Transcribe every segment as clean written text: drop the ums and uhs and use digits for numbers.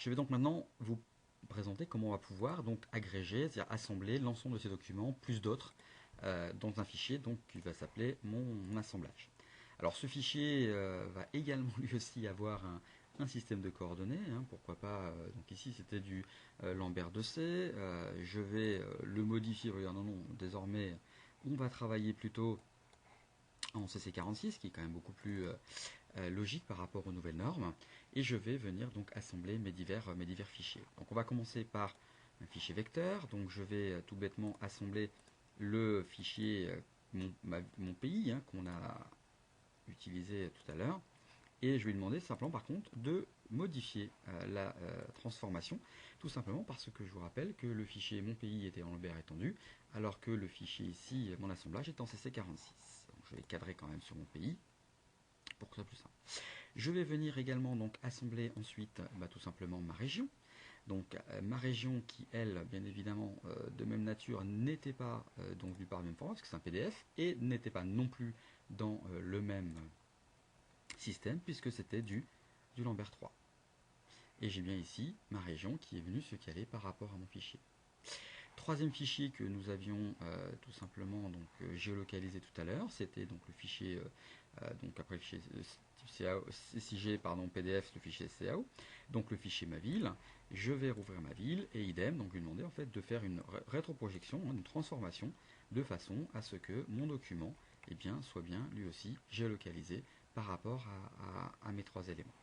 je vais donc maintenant vous présenter comment on va pouvoir donc agréger, c'est-à-dire assembler l'ensemble de ces documents, plus d'autres, dans un fichier donc, qui va s'appeler mon assemblage. Alors ce fichier va également lui aussi avoir un système de coordonnées, hein, pourquoi pas, donc ici c'était du Lambert 2C, je vais le modifier, non, non, désormais on va travailler plutôt en CC46, qui est quand même beaucoup plus logique par rapport aux nouvelles normes, et je vais venir donc assembler mes divers fichiers. Donc on va commencer par un fichier vecteur, donc je vais tout bêtement assembler le fichier mon pays, hein, qu'on a utilisé tout à l'heure, et je vais lui demander simplement par contre de modifier la transformation, tout simplement parce que je vous rappelle que le fichier mon pays était en Lambert étendu, alors que le fichier ici, mon assemblage, est en CC46. Donc je vais cadrer quand même sur mon pays, pour que ce soit plus simple. Je vais venir également donc assembler ensuite tout simplement ma région. Donc ma région qui, elle, bien évidemment, de même nature, n'était pas donc vue par le même format, parce que c'est un PDF, et n'était pas non plus dans le même système, puisque c'était du Lambert 3. Et j'ai bien ici ma région qui est venue se caler par rapport à mon fichier. Troisième fichier que nous avions tout simplement donc, géolocalisé tout à l'heure, c'était donc le fichier, donc après le fichier CIG, pardon, PDF, le fichier CAO, donc le fichier ma ville. Je vais rouvrir ma ville et idem, donc lui demander en fait de faire une rétroprojection, une transformation, de façon à ce que mon document soit bien lui aussi géolocalisé par rapport à mes trois éléments.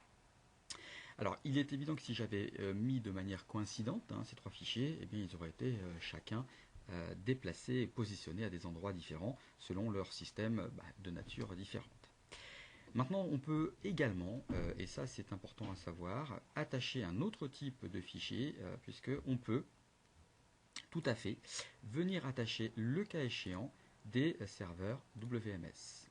Alors, il est évident que si j'avais mis de manière coïncidente ces trois fichiers, ils auraient été chacun déplacés et positionnés à des endroits différents selon leur système de nature différente. Maintenant, on peut également, et ça c'est important à savoir, attacher un autre type de fichier, puisqu'on peut tout à fait venir attacher le cas échéant des serveurs WMS.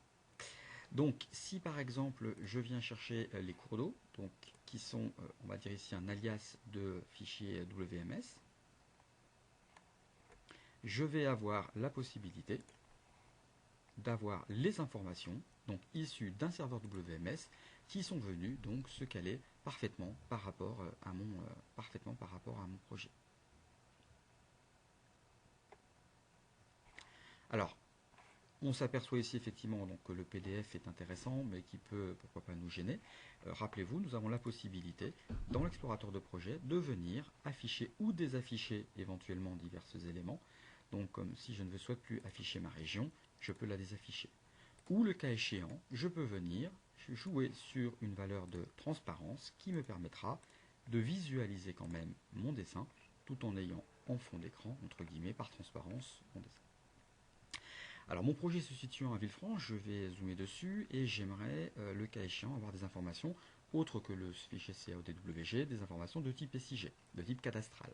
Donc, si par exemple je viens chercher les cours d'eau, donc qui sont, on va dire ici, un alias de fichier WMS, je vais avoir la possibilité d'avoir les informations donc issues d'un serveur WMS qui sont venus donc se caler parfaitement par rapport à mon projet. Alors, on s'aperçoit ici effectivement donc, que le PDF est intéressant, mais qui peut, pourquoi pas, nous gêner. Rappelez-vous, nous avons la possibilité, dans l'explorateur de projet, de venir afficher ou désafficher éventuellement divers éléments. Donc, comme si je ne souhaite plus afficher ma région, je peux la désafficher. Ou, le cas échéant, je peux venir jouer sur une valeur de transparence qui me permettra de visualiser quand même mon dessin, tout en ayant en fond d'écran, entre guillemets, par transparence, mon dessin. Alors mon projet se situant à Villefranche, je vais zoomer dessus et j'aimerais, le cas échéant, avoir des informations autres que le fichier CAODWG, des informations de type SIG, de type cadastral.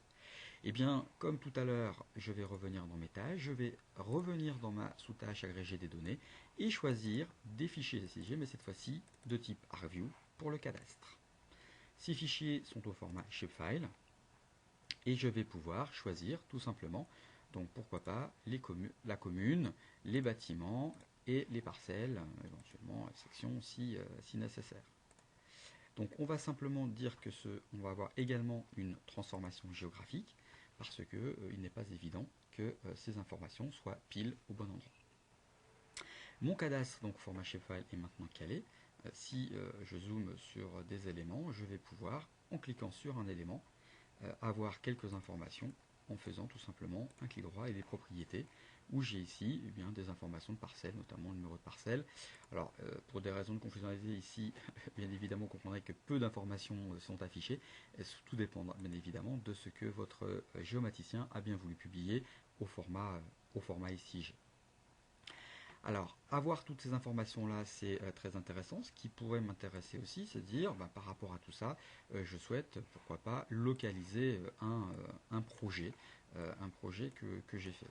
Et bien, comme tout à l'heure, je vais revenir dans mes tâches, je vais revenir dans ma sous-tâche agrégée des données et choisir des fichiers SIG, mais cette fois-ci de type ArcView pour le cadastre. Ces fichiers sont au format shapefile et je vais pouvoir choisir tout simplement, donc pourquoi pas, la commune, les bâtiments et les parcelles, éventuellement les sections si nécessaire. Donc on va simplement dire que on va avoir également une transformation géographique parce que il n'est pas évident que ces informations soient pile au bon endroit. Mon cadastre, donc format shapefile, est maintenant calé. Si je zoome sur des éléments, je vais pouvoir, en cliquant sur un élément, avoir quelques informations en faisant tout simplement un clic droit et les propriétés, où j'ai ici des informations de parcelles, notamment le numéro de parcelle. Alors, pour des raisons de confidentialité ici, bien évidemment, vous comprendrez que peu d'informations sont affichées. Tout dépend bien évidemment de ce que votre géomaticien a bien voulu publier au format SIG. Alors, avoir toutes ces informations-là, c'est très intéressant. Ce qui pourrait m'intéresser aussi, c'est de dire, par rapport à tout ça, je souhaite, pourquoi pas, localiser un projet que j'ai fait.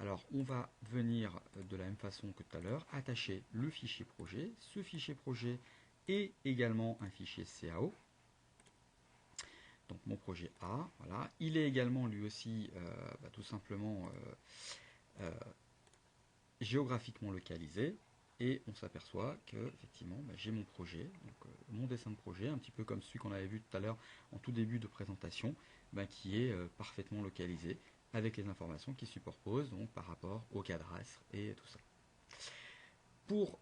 Alors, on va venir, de la même façon que tout à l'heure, attacher le fichier projet. Ce fichier projet est également un fichier CAO. Donc, mon projet A, voilà. Il est également, lui aussi, tout simplement... géographiquement localisé, et on s'aperçoit que effectivement j'ai mon projet, donc mon dessin de projet, un petit peu comme celui qu'on avait vu tout à l'heure en tout début de présentation, qui est parfaitement localisé avec les informations qui superposent donc par rapport au cadastre et tout ça. Pour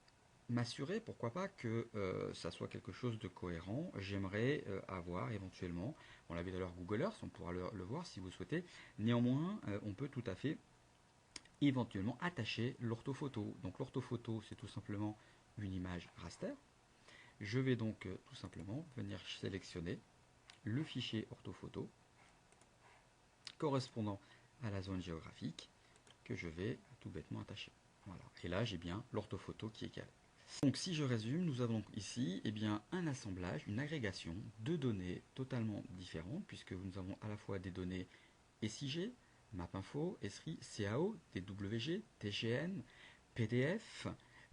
m'assurer, pourquoi pas, que ça soit quelque chose de cohérent, j'aimerais avoir éventuellement, on l'avait d'ailleurs Google Earth, on pourra le voir si vous souhaitez, néanmoins on peut tout à fait éventuellement attacher l'orthophoto. Donc l'orthophoto c'est tout simplement une image raster. Je vais donc tout simplement venir sélectionner le fichier orthophoto correspondant à la zone géographique que je vais tout bêtement attacher. Voilà. Et là j'ai bien l'orthophoto qui est calée. Donc si je résume, nous avons ici un assemblage, une agrégation de données totalement différentes, puisque nous avons à la fois des données SIG, MapInfo, ESRI, CAO, TWG, TGN, PDF,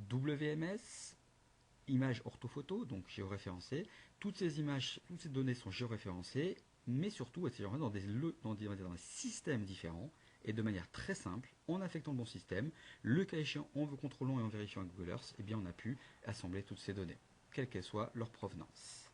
WMS, images orthophoto, donc géoréférencées. Toutes ces images, toutes ces données sont géoréférencées, mais surtout elles dans des systèmes différents, et de manière très simple, en affectant le bon système, le cas échéant, en contrôlant et en vérifiant avec Google Earth, on a pu assembler toutes ces données, quelle qu'elle soit leur provenance.